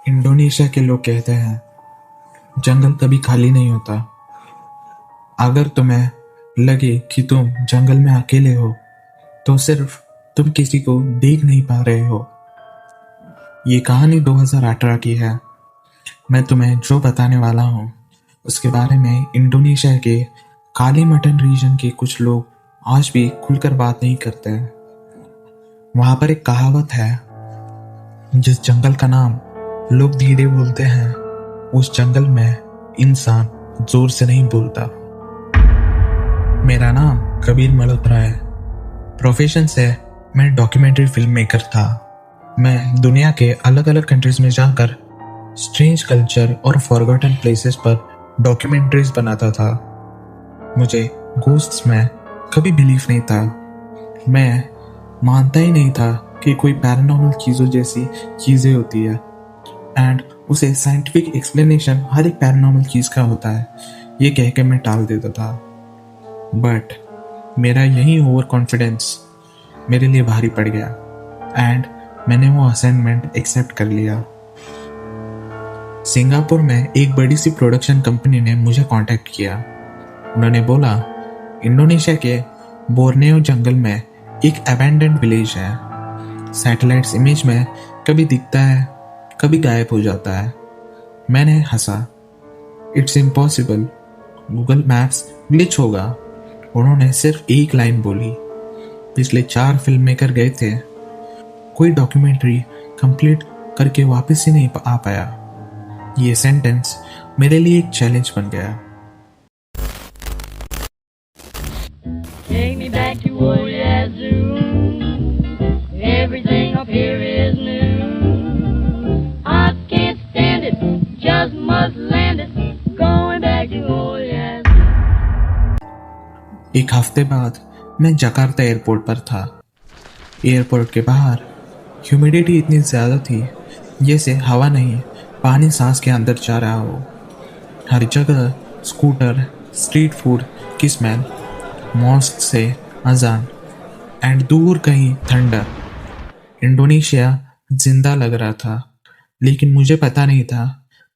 Indonesia के लोग कहते हैं जंगल कभी खाली नहीं होता। अगर तुम्हें लगे कि तुम जंगल में अकेले हो तो सिर्फ तुम किसी को देख नहीं पा रहे हो। ये कहानी 2018 की है। मैं तुम्हें जो बताने वाला हूँ उसके बारे में इंडोनेशिया के कालीमटन रीजन के कुछ लोग आज भी खुलकर बात नहीं करते हैं। वहां पर एक कहावत है, जिस जंगल का नाम लोग धीरे बोलते हैं उस जंगल में इंसान जोर से नहीं बोलता। मेरा नाम कबीर मल्होत्रा है। प्रोफेशन से मैं डॉक्यूमेंट्री फिल्म मेकर था। मैं दुनिया के अलग अलग कंट्रीज में जाकर स्ट्रेंज कल्चर और फॉरगॉटन प्लेसेस पर डॉक्यूमेंट्रीज बनाता था। मुझे घोस्ट्स में कभी बिलीफ नहीं था। मैं मानता ही नहीं था कि कोई पैरानॉर्मल चीज़ों जैसी चीज़ें होती है एंड उसे साइंटिफिक एक्सप्लेनेशन हर एक पैरानॉर्मल चीज़ का होता है, ये कह के मैं टाल देता था। बट मेरा यही ओवर कॉन्फिडेंस मेरे लिए भारी पड़ गया एंड मैंने वो असाइनमेंट एक्सेप्ट कर लिया। सिंगापुर में एक बड़ी सी प्रोडक्शन कंपनी ने मुझे कांटेक्ट किया। उन्होंने बोला, इंडोनेशिया के बोर्नियो जंगल में एक अबैंडन्ड विलेज है। सैटेलाइट्स इमेज में कभी दिखता है, कभी गायब हो जाता है। मैंने हंसा, it's impossible, Google maps glitch होगा। उन्होंने सिर्फ एक लाइन बोली, पिछले 4 फिल्म मेकर गए थे, कोई डॉक्यूमेंट्री कंप्लीट करके वापस ही नहीं आ पाया। ये सेंटेंस मेरे लिए एक चैलेंज बन गया। Take me back to old Yazoo. Everything up here is new. I can't stand it, just must land it. Going back to old Yazoo. एक हफ्ते बाद मैं जकार्ता एयरपोर्ट पर था। एयरपोर्ट के बाहर ह्यूमिडिटी इतनी ज़्यादा थी जैसे हवा नहीं, पानी सांस के अंदर जा रहा हो। हर जगह स्कूटर, स्ट्रीट फूड की स्मेल, मॉस्क से अजान एंड दूर कहीं थंडर। इंडोनेशिया जिंदा लग रहा था, लेकिन मुझे पता नहीं था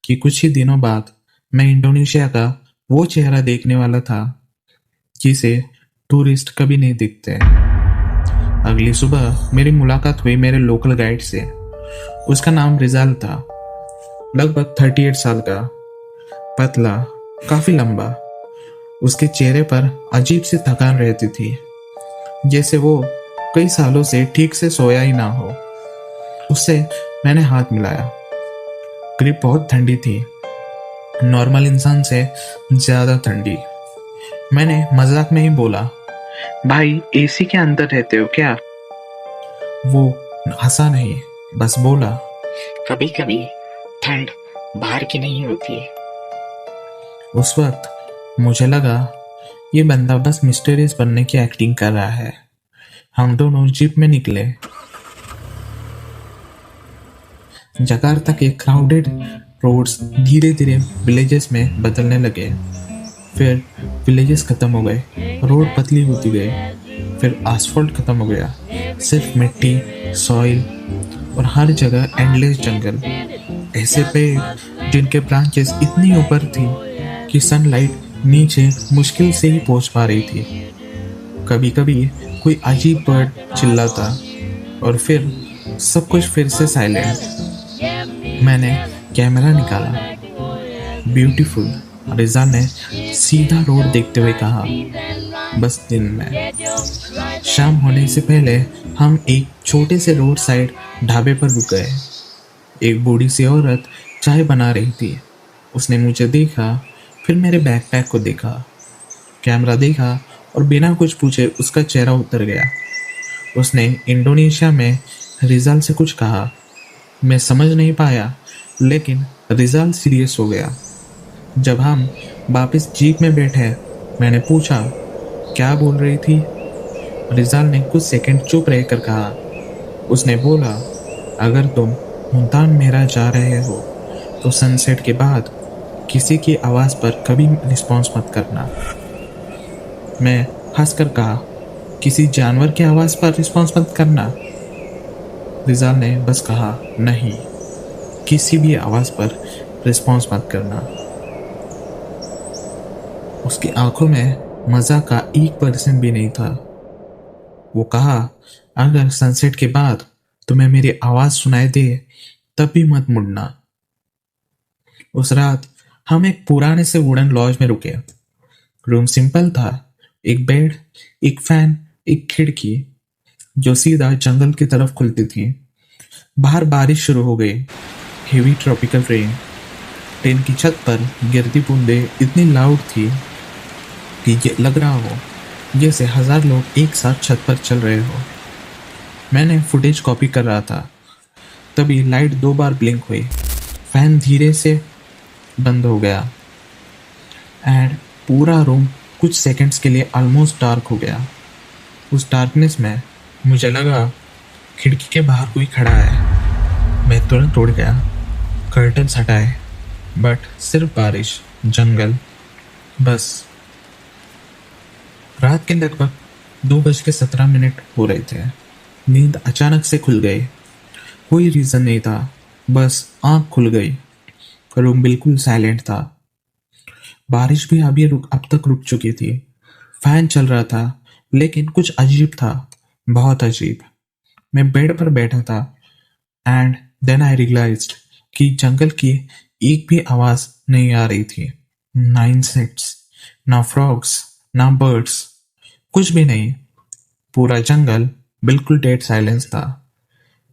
कि कुछ ही दिनों बाद मैं इंडोनेशिया का वो चेहरा देखने वाला था जिसे टूरिस्ट कभी नहीं दिखते। अगली सुबह मेरी मुलाकात हुई मेरे लोकल गाइड से। उसका नाम रिजाल था, लगभग 38 साल का, पतला, काफी लंबा। उसके चेहरे पर अजीब सी थकान रहती थी, जैसे वो कई सालों से ठीक से सोया ही ना हो। उससे मैंने हाथ मिलाया। ग्रिप बहुत ठंडी थी, नॉर्मल इंसान से ज्यादा ठंडी। मैंने मजाक में ही बोला, भाई एसी के अंदर रहते हो क्या? वो हंसा नहीं, बस बोला, कभी कभी ठंड बाहर की नहीं होती है। उस वक्त मुझे लगा ये बंदा बस मिस्टीरियस बनने की एक्टिंग कर रहा है। हम दोनों जीप में निकले। जकार्ता के क्राउडेड रोड्स धीरे धीरे विलेजेस में बदलने लगे। फिर विलेजेस खत्म हो गए, रोड पतली होती गई। फिर आसफॉल्ट खत्म हो गया, सिर्फ मिट्टी, सॉइल और हर जगह एंडलेस जंगल। ऐसे पेड़ जिनके ब्रांचेस इतनी ऊपर थी कि सनलाइट नीचे मुश्किल से ही पहुंच पा रही थी। कभी कभी कोई अजीब बर्ड चिल्लाता और फिर सब कुछ फिर से साइलेंट। मैंने कैमरा निकाला। ब्यूटीफुल, रिजा ने सीधा रोड देखते हुए कहा, बस दिन में। शाम होने से पहले हम एक छोटे से रोड साइड ढाबे पर रुक गए। एक बूढ़ी सी औरत चाय बना रही थी। उसने मुझे देखा, फिर मेरे बैकपैक को देखा, कैमरा देखा और बिना कुछ पूछे उसका चेहरा उतर गया। उसने इंडोनेशिया में रिजाल से कुछ कहा। मैं समझ नहीं पाया, लेकिन रिजाल सीरियस हो गया। जब हम वापस जीप में बैठे, मैंने पूछा, क्या बोल रही थी? रिजाल ने कुछ सेकंड चुप रहकर कहा। उसने बोला, अगर तुम मुल्तान मेरा जा रहे हो तो सनसेट के बाद किसी की आवाज़ पर कभी रिस्पॉन्स मत करना। मैं हंसकर कहा, किसी जानवर की आवाज़ पर रिस्पॉन्स मत करना? रिजाल ने बस कहा, नहीं। किसी भी आवाज़ पर रिस्पॉन्स मत करना। उसकी आंखों में मज़ा का 1% भी नहीं था। वो कहा, अगर सनसेट के बाद तुम्हें मेरी आवाज़ सुनाई दे तब भी मत मुड़ना। उस रात हम एक पुराने से वुडन लॉज में रुके। रूम सिंपल था, एक बेड, एक फैन, एक खिड़की जो सीधा जंगल की तरफ खुलती थी। बाहर बारिश शुरू हो गई, हेवी ट्रॉपिकल रेन। टेन की छत पर गिरती बूंदें इतनी लाउड थी कि ये लग रहा हो जैसे 1000 लोग एक साथ छत पर चल रहे हो। मैंने फुटेज कॉपी कर रहा था, तभी लाइट 2 बार ब्लिंक हुई। फैन धीरे से बंद हो गया एंड पूरा रूम कुछ सेकंड्स के लिए ऑलमोस्ट डार्क हो गया। उस डार्कनेस में मुझे लगा खिड़की के बाहर कोई खड़ा है। मैं तुरंत उड़ गया, कर्टन्स हटाए, बट सिर्फ बारिश, जंगल, बस। रात के लगभग 2:17 हो रहे थे। नींद अचानक से खुल गई। कोई रीज़न नहीं था, बस आँख खुल गई। रूम बिल्कुल साइलेंट था। बारिश भी अब तक रुक चुकी थी। फैन चल रहा था, लेकिन कुछ अजीब था, बहुत अजीब। मैं बेड पर बैठा था एंड देन आई रियलाइज्ड कि जंगल की एक भी आवाज़ नहीं आ रही थी। ना इंसेक्ट्स, ना फ्रॉग्स, ना बर्ड्स, कुछ भी नहीं। पूरा जंगल बिल्कुल डेड साइलेंस था।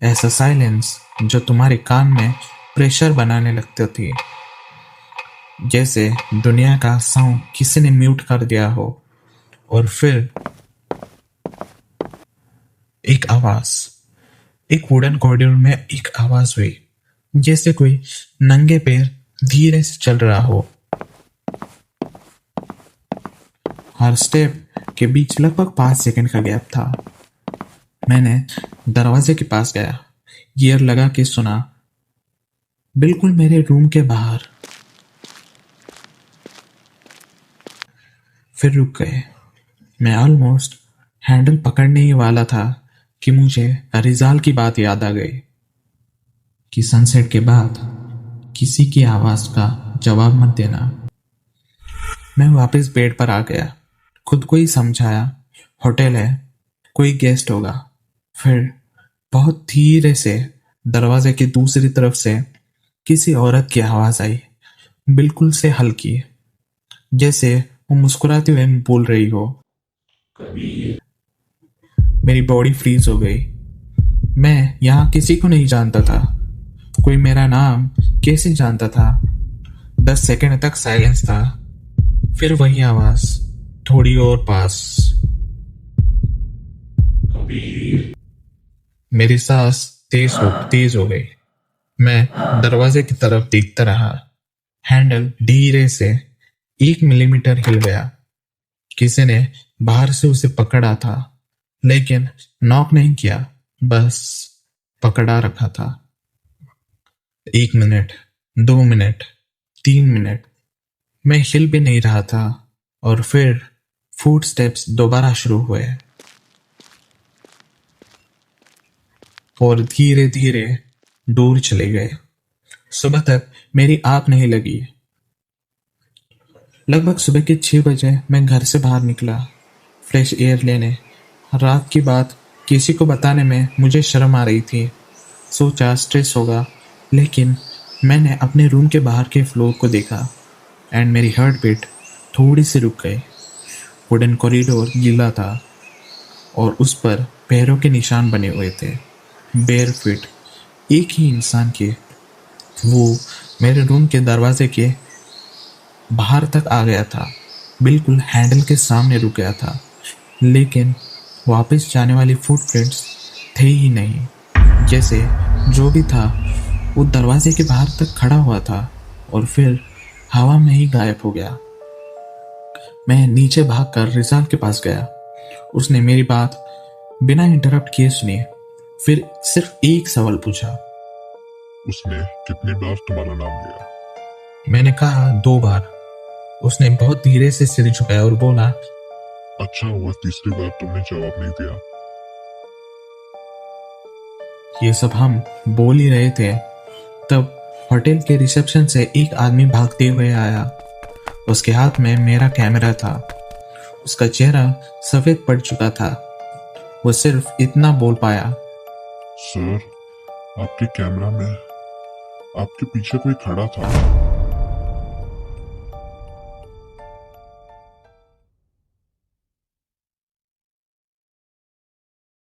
ऐसा साइलेंस जो तुम्हारे कान में प्रेशर बनाने लगती थी, जैसे दुनिया का साउंड किसी ने म्यूट कर दिया हो। और फिर एक आवाज, एक वुडन कॉरिडोर में एक आवाज हुई, जैसे कोई नंगे पैर धीरे से चल रहा हो। हर स्टेप के बीच लगभग 5 सेकंड का गैप था। मैंने दरवाजे के पास गया, ईयर लगा के सुना, बिल्कुल मेरे रूम के बाहर। फिर रुक गए। मैं ऑलमोस्ट हैंडल पकड़ने ही वाला था कि मुझे रिजाल की बात याद आ गई कि सनसेट के बाद किसी की आवाज का जवाब मत देना। मैं वापस बेड पर आ गया, खुद को ही समझाया, होटल है, कोई गेस्ट होगा। फिर बहुत धीरे से दरवाजे की दूसरी तरफ से किसी औरत की आवाज आई, बिल्कुल से हल्की, जैसे वो मुस्कुराते हुए बोल रही हो। मेरी बॉडी फ्रीज हो गई। मैं यहाँ किसी को नहीं जानता था, कोई मेरा नाम कैसे जानता था। 10 सेकंड तक साइलेंस था, फिर वही आवाज थोड़ी और पास। मेरी सांस तेज हो गई। मैं दरवाजे की तरफ देखता रहा। हैंडल धीरे से 1 मिलीमीटर हिल गया। किसी ने बाहर से उसे पकड़ा था, लेकिन नॉक नहीं किया, बस पकड़ा रखा था। 1 मिनट, 2 मिनट, 3 मिनट, मैं हिल भी नहीं रहा था। और फिर फुटस्टेप्स दोबारा शुरू हुए और धीरे धीरे दूर चले गए। सुबह तक मेरी आंख नहीं लगी। लगभग सुबह के 6 बजे मैं घर से बाहर निकला, फ्रेश एयर लेने। रात की बात किसी को बताने में मुझे शर्म आ रही थी। सोचा स्ट्रेस होगा, लेकिन मैंने अपने रूम के बाहर के फ्लोर को देखा एंड मेरी हार्ट बीट थोड़ी सी रुक गई। वुडन कॉरिडोर गीला था और उस पर पैरों के निशान बने हुए थे, बेयर फीट, एक ही इंसान के। वो मेरे रूम के दरवाजे के बाहर तक आ गया था, बिल्कुल हैंडल के सामने रुक गया था, लेकिन वापस जाने वाली फुटप्रिंट्स थे ही नहीं। जैसे जो भी था वो दरवाजे के बाहर तक खड़ा हुआ था और फिर हवा में ही गायब हो गया। मैं नीचे भागकर रिजाल के पास गया। उसने मेरी बात बिना इंटरप्ट किए सुनी, फिर सिर्फ एक सवाल पूछा। उसने कितनी बार तुम्हारा नाम लिया? मैंने कहा 2 बार। उसने बहुत धीरे से सिर झुकाया और बोला, अच्छा हुआ तीसरी बार तुमने जवाब नहीं दिया। ये सब हम बोल ही रहे थे, तब होटल के रिसेप्शन से एक आदमी भागते हुए आया। उसके हाथ में मेरा कैमरा था। उसका चेहरा सफेद पड़ चुका था। वो सिर्फ इतना बोल पाया, सर, आपके कैमरा में आपके पीछे कोई खड़ा था।